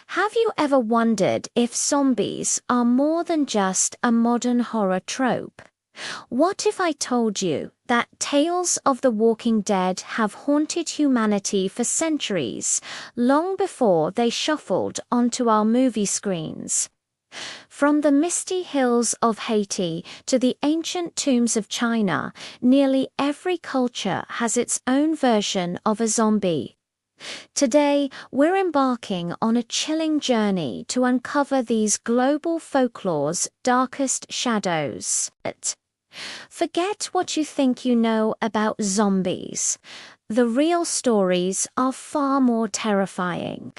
Have you ever wondered if zombies are more than just a modern horror trope? What if I told you that tales of the Walking Dead have haunted humanity for centuries, long before they shuffled onto our movie screens? From the misty hills of Haiti to the ancient tombs of China, nearly every culture has its own version of a zombie. Today, we're embarking on a chilling journey to uncover these global folklore's darkest shadows. Forget what you think you know about zombies. The real stories are far more terrifying.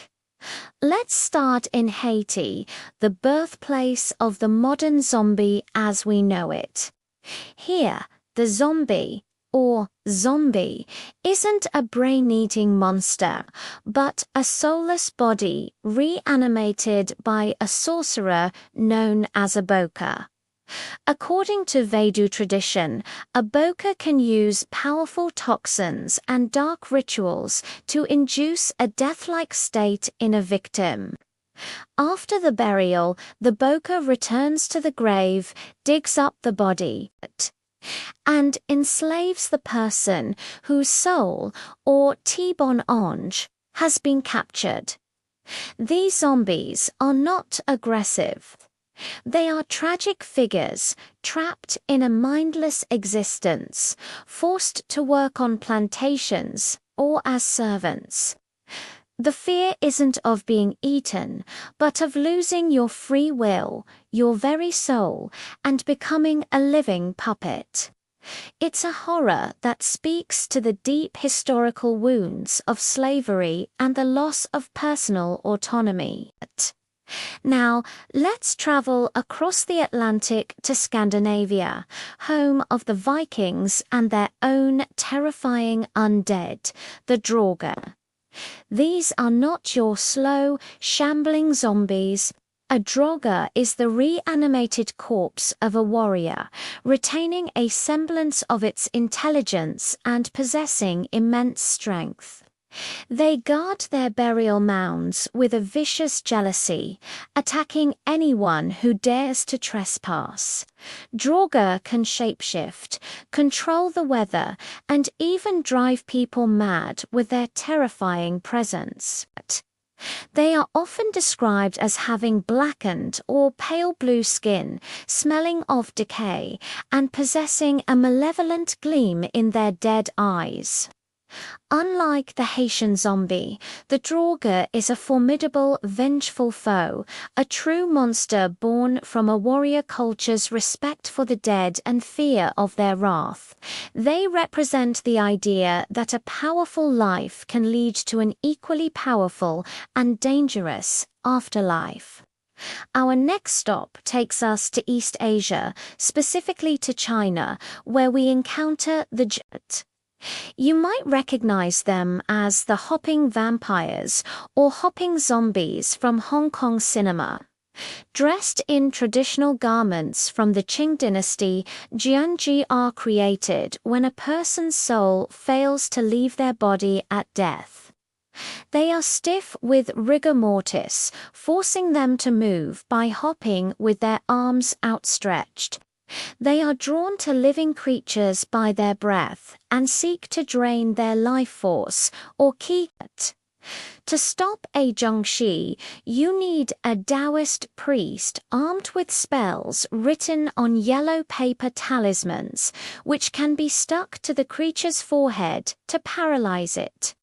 Let's start in Haiti, the birthplace of the modern zombie as we know it. Here, the zombie, or zombie, isn't a brain-eating monster, but a soulless body reanimated by a sorcerer known as a boka. According to Vodou tradition, a boka can use powerful toxins and dark rituals to induce a death-like state in a victim. After the burial, the boka returns to the grave, digs up the body, and enslaves the person whose soul, or T-bon ange, has been captured. These zombies are not aggressive. They are tragic figures trapped in a mindless existence, forced to work on plantations or as servants. The fear isn't of being eaten, but of losing your free will, your very soul, and becoming a living puppet. It's a horror that speaks to the deep historical wounds of slavery and the loss of personal autonomy. Now, let's travel across the Atlantic to Scandinavia, home of the Vikings and their own terrifying undead, the Draugr. These are not your slow, shambling zombies. A Draugr is the reanimated corpse of a warrior, retaining a semblance of its intelligence and possessing immense strength. They guard their burial mounds with a vicious jealousy, attacking anyone who dares to trespass. Draugr can shapeshift, control the weather, and even drive people mad with their terrifying presence. They are often described as having blackened or pale blue skin, smelling of decay, and possessing a malevolent gleam in their dead eyes. Unlike the Haitian zombie, the Draugr is a formidable, vengeful foe, a true monster born from a warrior culture's respect for the dead and fear of their wrath. They represent the idea that a powerful life can lead to an equally powerful and dangerous afterlife. Our next stop takes us to East Asia, specifically to China, where we encounter the Jut. You might recognize them as the hopping vampires or hopping zombies from Hong Kong cinema. Dressed in traditional garments from the Qing dynasty, Jiangshi are created when a person's soul fails to leave their body at death. They are stiff with rigor mortis, forcing them to move by hopping with their arms outstretched. They are drawn to living creatures by their breath and seek to drain their life force, or qi. To stop a Jiangshi, you need a Taoist priest armed with spells written on yellow paper talismans, which can be stuck to the creature's forehead to paralyze it.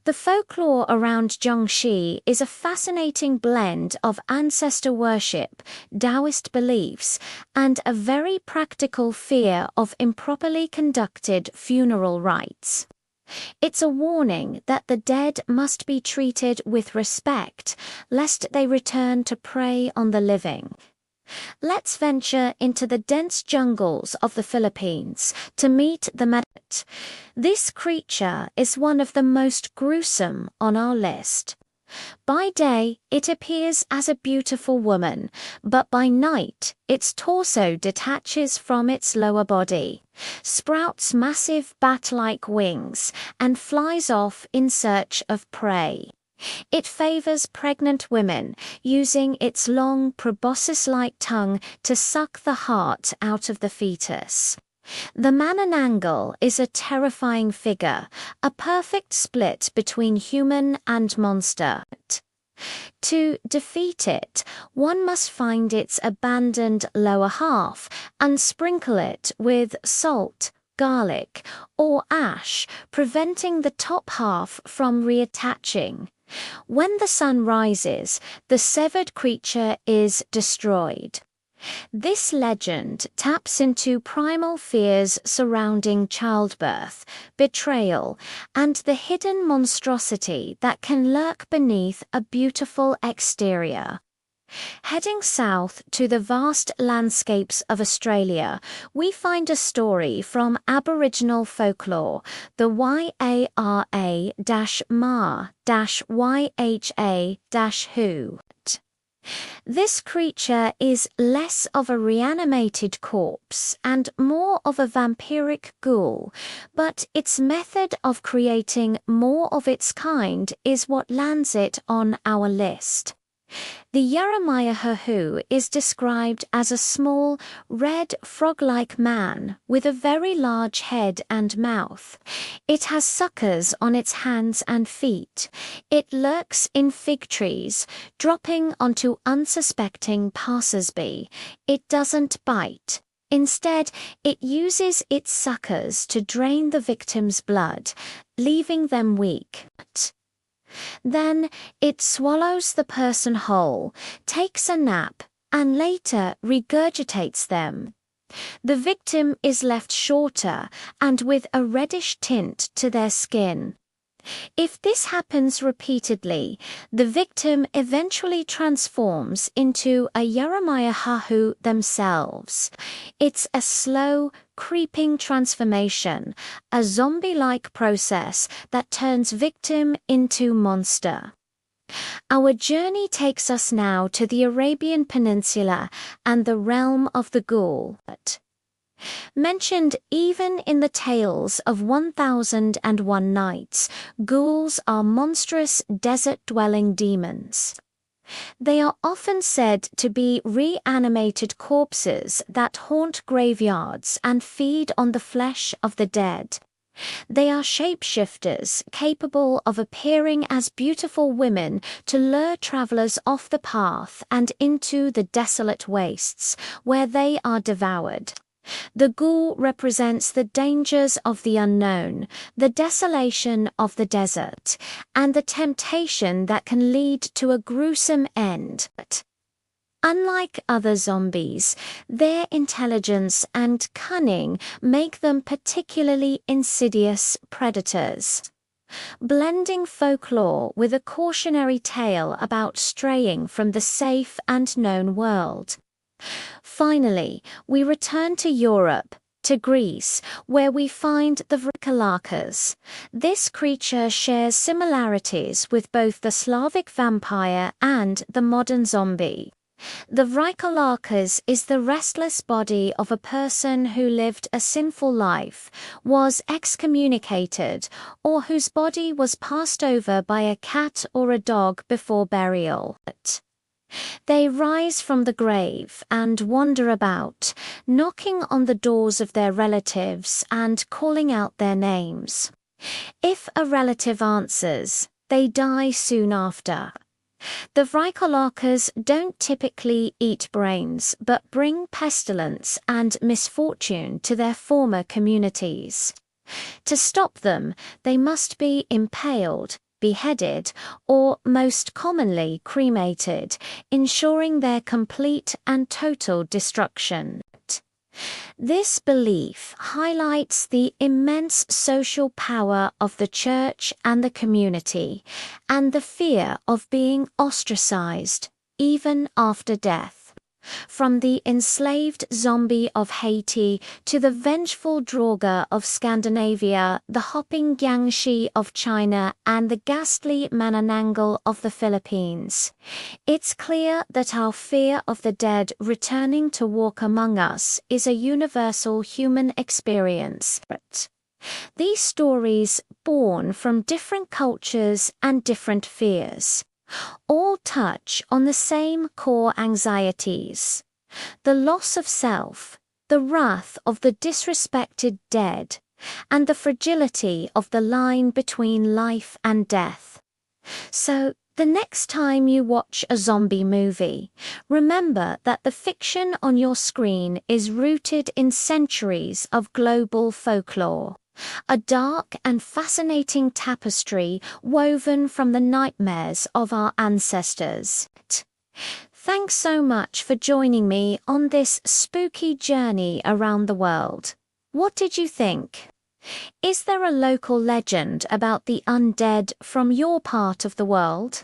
The folklore around Jiangshi is a fascinating blend of ancestor worship, Taoist beliefs, and a very practical fear of improperly conducted funeral rites. It's a warning that the dead must be treated with respect, lest they return to prey on the living. Let's venture into the dense jungles of the Philippines to meet the Medat. This creature is one of the most gruesome on our list. By day, it appears as a beautiful woman, but by night, its torso detaches from its lower body, sprouts massive bat-like wings, and flies off in search of prey. It favors pregnant women, using its long proboscis-like tongue to suck the heart out of the fetus. The Manananggal is a terrifying figure, a perfect split between human and monster. To defeat it, one must find its abandoned lower half and sprinkle it with salt, garlic, or ash, preventing the top half from reattaching. When the sun rises, the severed creature is destroyed. This legend taps into primal fears surrounding childbirth, betrayal, and the hidden monstrosity that can lurk beneath a beautiful exterior. Heading south to the vast landscapes of Australia, we find a story from Aboriginal folklore, the Yara-Ma-Yha-Who. This creature is less of a reanimated corpse and more of a vampiric ghoul, but its method of creating more of its kind is what lands it on our list. The Yara-Ma-Yha-Who is described as a small, red, frog-like man with a very large head and mouth. It has suckers on its hands and feet. It lurks in fig trees, dropping onto unsuspecting passers-by. It doesn't bite. Instead, it uses its suckers to drain the victim's blood, leaving them weak. Then it swallows the person whole, takes a nap, and later regurgitates them. The victim is left shorter and with a reddish tint to their skin. If this happens repeatedly, the victim eventually transforms into a Yara-Ma-Yha-Who themselves. It's a slow, creeping transformation, a zombie-like process that turns victim into monster. Our journey takes us now to the Arabian Peninsula and the realm of the ghoul. Mentioned even in the tales of 1001 Nights, ghouls are monstrous desert-dwelling demons. They are often said to be reanimated corpses that haunt graveyards and feed on the flesh of the dead. They are shapeshifters capable of appearing as beautiful women to lure travelers off the path and into the desolate wastes, where they are devoured. The ghoul represents the dangers of the unknown, the desolation of the desert, and the temptation that can lead to a gruesome end. Unlike other zombies, their intelligence and cunning make them particularly insidious predators. Blending folklore with a cautionary tale about straying from the safe and known world. Finally, we return to Europe, to Greece, where we find the Vrykolakas. This creature shares similarities with both the Slavic vampire and the modern zombie. The Vrykolakas is the restless body of a person who lived a sinful life, was excommunicated, or whose body was passed over by a cat or a dog before burial. They rise from the grave and wander about, knocking on the doors of their relatives and calling out their names. If a relative answers, they die soon after. The Vrykolakas don't typically eat brains but bring pestilence and misfortune to their former communities. To stop them, they must be impaled, beheaded, or most commonly cremated, ensuring their complete and total destruction. This belief highlights the immense social power of the church and the community, and the fear of being ostracized, even after death. From the enslaved zombie of Haiti to the vengeful Draugr of Scandinavia, the hopping Jiangshi of China, and the ghastly Manananggal of the Philippines, it's clear that our fear of the dead returning to walk among us is a universal human experience. These stories born from different cultures and different fears. All touch on the same core anxieties: the loss of self, the wrath of the disrespected dead, and the fragility of the line between life and death. So, the next time you watch a zombie movie, remember that the fiction on your screen is rooted in centuries of global folklore, a dark and fascinating tapestry woven from the nightmares of our ancestors. Thanks so much for joining me on this spooky journey around the world. What did you think? Is there a local legend about the undead from your part of the world?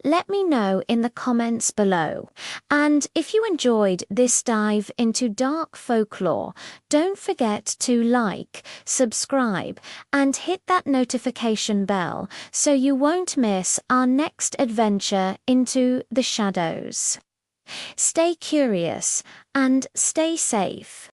Let me know in the comments below. And if you enjoyed this dive into dark folklore, don't forget to like, subscribe, and hit that notification bell so you won't miss our next adventure into the shadows. Stay curious and stay safe.